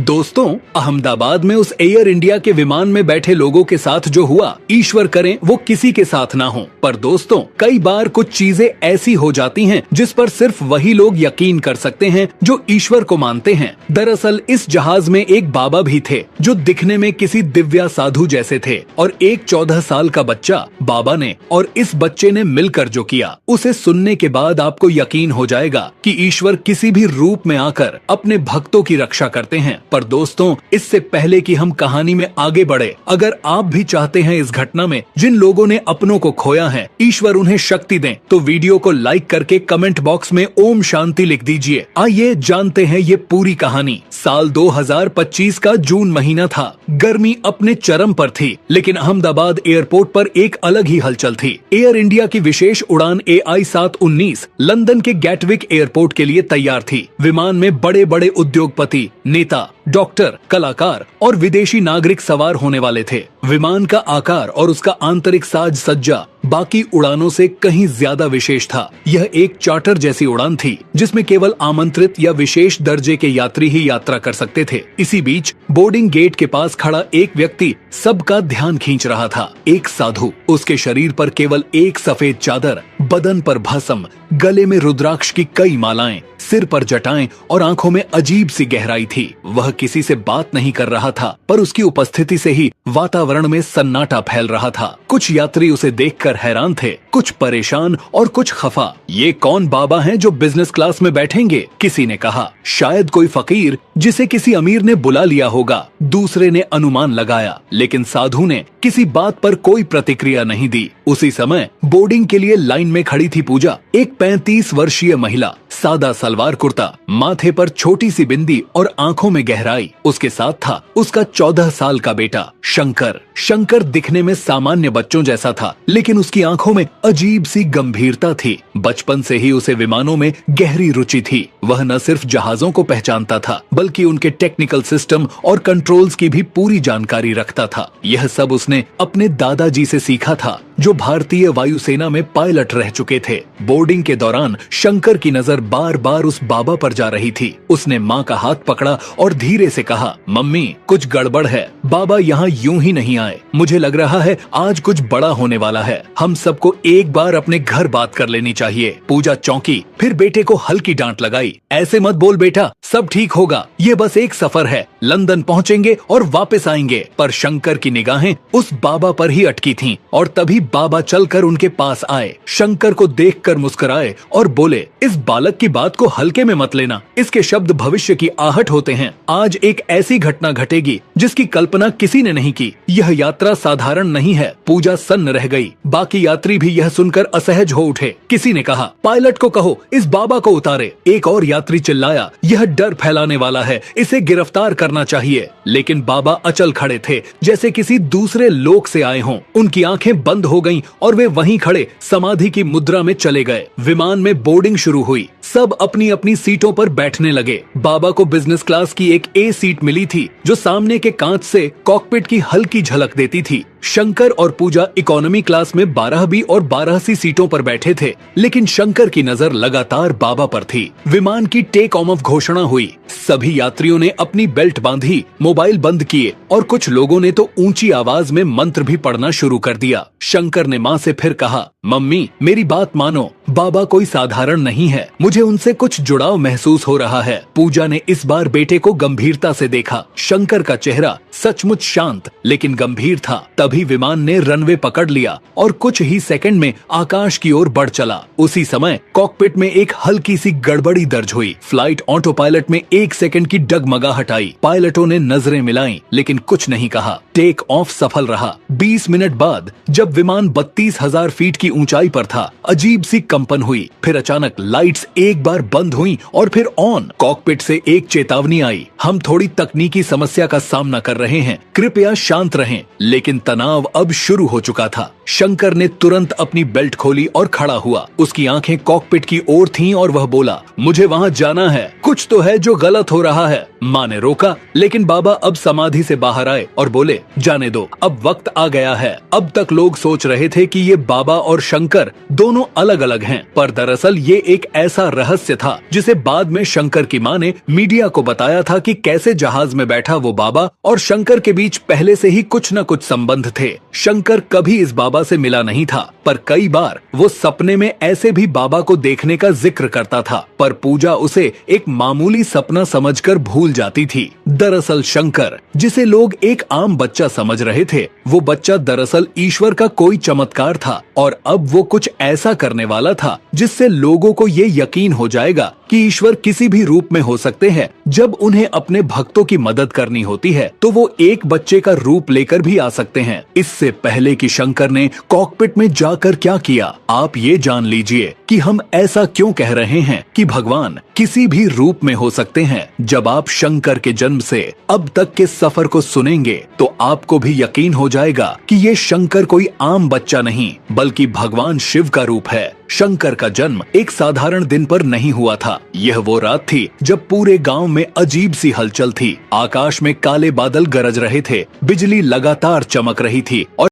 दोस्तों, अहमदाबाद में उस एयर इंडिया के विमान में बैठे लोगों के साथ जो हुआ, ईश्वर करे वो किसी के साथ ना हो। पर दोस्तों, कई बार कुछ चीजें ऐसी हो जाती हैं जिस पर सिर्फ वही लोग यकीन कर सकते हैं जो ईश्वर को मानते हैं। दरअसल इस जहाज में एक बाबा भी थे जो दिखने में किसी दिव्या साधु जैसे थे और एक 14 साल का बच्चा। बाबा ने और इस बच्चे ने मिलकर जो किया, उसे सुनने के बाद आपको यकीन हो जाएगा कि ईश्वर किसी भी रूप में आकर अपने भक्तों की रक्षा करते हैं। पर दोस्तों, इससे पहले कि हम कहानी में आगे बढ़े, अगर आप भी चाहते हैं इस घटना में जिन लोगों ने अपनों को खोया है ईश्वर उन्हें शक्ति दें, तो वीडियो को लाइक करके कमेंट बॉक्स में ओम शांति लिख दीजिए। आइए जानते हैं ये पूरी कहानी। साल 2025 का जून महीना था। गर्मी अपने चरम पर थी, लेकिन अहमदाबाद एयरपोर्ट पर एक अलग ही हलचल थी। एयर इंडिया की विशेष उड़ान AI 719 लंदन के गैटविक एयरपोर्ट के लिए तैयार थी। विमान में बड़े बड़े उद्योगपति, नेता, डॉक्टर, कलाकार और विदेशी नागरिक सवार होने वाले थे। विमान का आकार और उसका आंतरिक साज सज्जा बाकी उड़ानों से कहीं ज्यादा विशेष था। यह एक चार्टर जैसी उड़ान थी जिसमें केवल आमंत्रित या विशेष दर्जे के यात्री ही यात्रा कर सकते थे। इसी बीच बोर्डिंग गेट के पास खड़ा एक व्यक्ति सबका ध्यान खींच रहा था। एक साधु। उसके शरीर पर केवल एक सफेद चादर, बदन पर भस्म, गले में रुद्राक्ष की कई मालाएं, सिर पर जटाएं और आंखों में अजीब सी गहराई थी। वह किसी से बात नहीं कर रहा था, पर उसकी उपस्थिति से ही वातावरण में सन्नाटा फैल रहा था। कुछ यात्री उसे देखकर हैरान थे, कुछ परेशान और कुछ खफा। ये कौन बाबा हैं जो बिजनेस क्लास में बैठेंगे? किसी ने कहा, शायद कोई फकीर जिसे किसी अमीर ने बुला लिया होगा। दूसरे ने अनुमान लगाया, लेकिन साधु ने किसी बात पर कोई प्रतिक्रिया नहीं दी। उसी समय बोर्डिंग के लिए लाइन में खड़ी थी पूजा, एक 35 वर्षीय महिला। सादा सलवार कुर्ता, माथे पर छोटी सी बिंदी और आंखों में गहराई। उसके साथ था उसका 14 साल का बेटा शंकर। शंकर दिखने में सामान्य बच्चों जैसा था, लेकिन उसकी आंखों में अजीब सी गंभीरता थी। बचपन से ही उसे विमानों में गहरी रुचि थी। वह न सिर्फ जहाजों को पहचानता था, बल्कि उनके टेक्निकल सिस्टम और कंट्रोल्स की भी पूरी जानकारी रखता था। यह सब उसने अपने दादाजी से सीखा था, जो भारतीय वायुसेना में पायलट रह चुके थे। बोर्डिंग के दौरान शंकर की नजर बार बार उस बाबा पर जा रही थी। उसने माँ का हाथ पकड़ा और धीरे से कहा, मम्मी, कुछ गड़बड़ है। बाबा यहाँ यूं ही नहीं आए। मुझे लग रहा है आज कुछ बड़ा होने वाला है। हम सबको एक बार अपने घर बात कर लेनी चाहिए। पूजा चौंकी, फिर बेटे को हल्की डांट लगाई। ऐसे मत बोल बेटा, सब ठीक होगा। ये बस एक सफर है, लंदन पहुँचेंगे और वापस आएंगे। पर शंकर की निगाहें उस बाबा पर ही अटकी थीं और तभी बाबा चलकर उनके पास आए। शंकर को देखकर मुस्कुराए और बोले, इस बालक की बात को हल्के में मत लेना। इसके शब्द भविष्य की आहट होते हैं। आज एक ऐसी घटना घटेगी जिसकी कल्पना किसी ने नहीं की। यह यात्रा साधारण नहीं है। पूजा सन्न रह गई। बाकी यात्री भी यह सुनकर असहज हो उठे। किसी ने कहा, पायलट को कहो इस बाबा को उतारे। एक और यात्री चिल्लाया, यह डर फैलाने वाला है, इसे गिरफ्तार करना चाहिए। लेकिन बाबा अचल खड़े थे, जैसे किसी दूसरे लोक से आए हों। उनकी आंखें बंद हो गईं और वे वहीं खड़े समाधि की मुद्रा में चले गए। विमान में बोर्डिंग शुरू हुई। सब अपनी अपनी सीटों पर बैठने लगे। बाबा को बिजनेस क्लास की एक A सीट मिली थी, जो सामने के कांच से कॉकपिट की हल्की झलक देती थी। शंकर और पूजा इकोनॉमी क्लास में 12B और 12C सीटों पर बैठे थे, लेकिन शंकर की नजर लगातार बाबा पर थी। विमान की टेक ऑफ घोषणा हुई। सभी यात्रियों ने अपनी बेल्ट बांधी, मोबाइल बंद किए और कुछ लोगों ने तो ऊंची आवाज में मंत्र भी पढ़ना शुरू कर दिया। शंकर ने माँ से फिर कहा, मम्मी, मेरी बात मानो। बाबा कोई साधारण नहीं है। मुझे उनसे कुछ जुड़ाव महसूस हो रहा है। पूजा ने इस बार बेटे को गंभीरता से देखा। शंकर का चेहरा सचमुच शांत लेकिन गंभीर था। तभी विमान ने रनवे पकड़ लिया और कुछ ही सेकंड में आकाश की ओर बढ़ चला। उसी समय कॉकपिट में एक हल्की सी गड़बड़ी दर्ज हुई। फ्लाइट ऑटो पायलट में 1 सेकंड की डगमगाहट आई। पायलटों ने नजरें मिलाई, लेकिन कुछ नहीं कहा। टेक ऑफ सफल रहा। 20 मिनट बाद जब विमान 32,000 फीट की ऊंचाई पर था, अजीब सी कंपन हुई। फिर अचानक लाइट्स एक बार बंद हुई और फिर ऑन। कॉकपिट से एक चेतावनी आई, हम थोड़ी तकनीकी समस्या का सामना कर रहे हैं, कृपया शांत रहें। लेकिन तनाव अब शुरू हो चुका था। शंकर ने तुरंत अपनी बेल्ट खोली और खड़ा हुआ। उसकी आंखें कॉकपिट की ओर थीं और वह बोला, मुझे वहां जाना है। कुछ तो है जो गलत हो रहा है। माँ ने रोका, लेकिन बाबा अब समाधि से बाहर आए और बोले, जाने दो, अब वक्त आ गया है। अब तक लोग सोच रहे थे कि ये बाबा और शंकर दोनों अलग अलग हैं, पर दरअसल ये एक ऐसा रहस्य था जिसे बाद में शंकर की मां ने मीडिया को बताया था कि कैसे जहाज में बैठा वो बाबा और शंकर के बीच पहले से ही कुछ न कुछ संबंध थे। शंकर कभी इस बाबा से मिला नहीं था, पर कई बार वो सपने में ऐसे भी बाबा को देखने का जिक्र करता था, पर पूजा उसे एक मामूली सपना समझकर भूल जाती थी। दरअसल शंकर, जिसे लोग एक आम बच्चा समझ रहे थे, वो बच्चा दरअसल ईश्वर का कोई चमत्कार था और अब वो कुछ ऐसा करने वाला था जिससे लोगों को ये यकीन हो जाएगा कि ईश्वर किसी भी रूप में हो सकते हैं। जब उन्हें अपने भक्तों की मदद करनी होती है तो वो एक बच्चे का रूप लेकर भी आ सकते हैं। इससे पहले कि शंकर ने कॉकपिट में जाकर क्या किया, आप ये जान लीजिए कि हम ऐसा क्यों कह रहे हैं कि भगवान किसी भी रूप में हो सकते हैं। जब आप शंकर के जन्म से अब तक के सफर को सुनेंगे तो आपको भी यकीन हो जाएगा कि ये शंकर कोई आम बच्चा नहीं बल्कि भगवान शिव का रूप है। शंकर का जन्म एक साधारण दिन पर नहीं हुआ था। यह वो रात थी जब पूरे गांव में अजीब सी हलचल थी। आकाश में काले बादल गरज रहे थे, बिजली लगातार चमक रही थी और